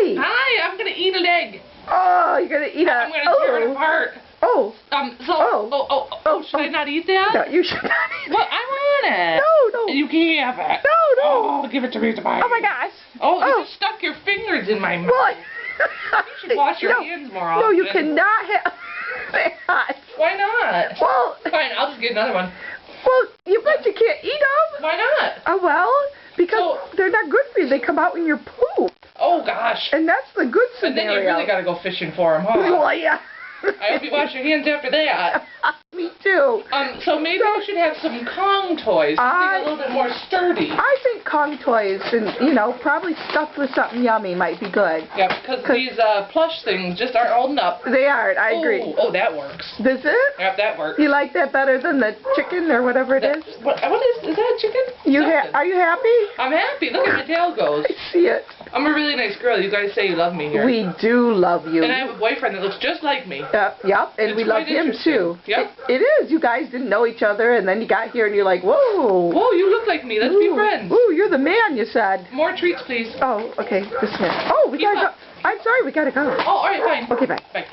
Hi. Hi, I'm gonna eat a leg. Oh, you're gonna eat a. I'm gonna tear it apart. Oh. Should I not eat that? No, you should not eat Well, I want it. No. You can't have it. No. Oh, give it to me tomorrow. Oh my gosh. Oh, you just stuck your fingers in my mouth. What? You should wash your hands more often. No, you cannot have that. Why not? Well. Fine, I'll just get another one. Well, you can't eat them. Why not? Oh, well, because they're not good for you. They come out in your poop. Oh, gosh. And that's the good scenario. And then you really gotta go fishing for them, huh? Well, yeah. I hope you wash your hands after that. Me too. So maybe I should have some Kong toys. Something a little bit more sturdy. I think Kong toys and, probably stuffed with something yummy might be good. Yeah, because these plush things just aren't holding up. They aren't, I agree. Oh, that works. Does it? Yep, that works. You like that better than the chicken or whatever it is? What is that chicken? Are you happy? I'm happy. Look at my tail goes. I see it. I'm a really nice girl. You guys say you love me here. We do love you. And I have a boyfriend that looks just like me. Yep, and we love him too. Yep. It is. You guys didn't know each other, and then you got here, and you're like, whoa. Whoa, you look like me. Let's be friends. Ooh, you're the man, you said. More treats, please. Oh, okay. This minute. Oh, we gotta go. I'm sorry, we gotta go. Oh, all right, fine. Okay, bye. Bye.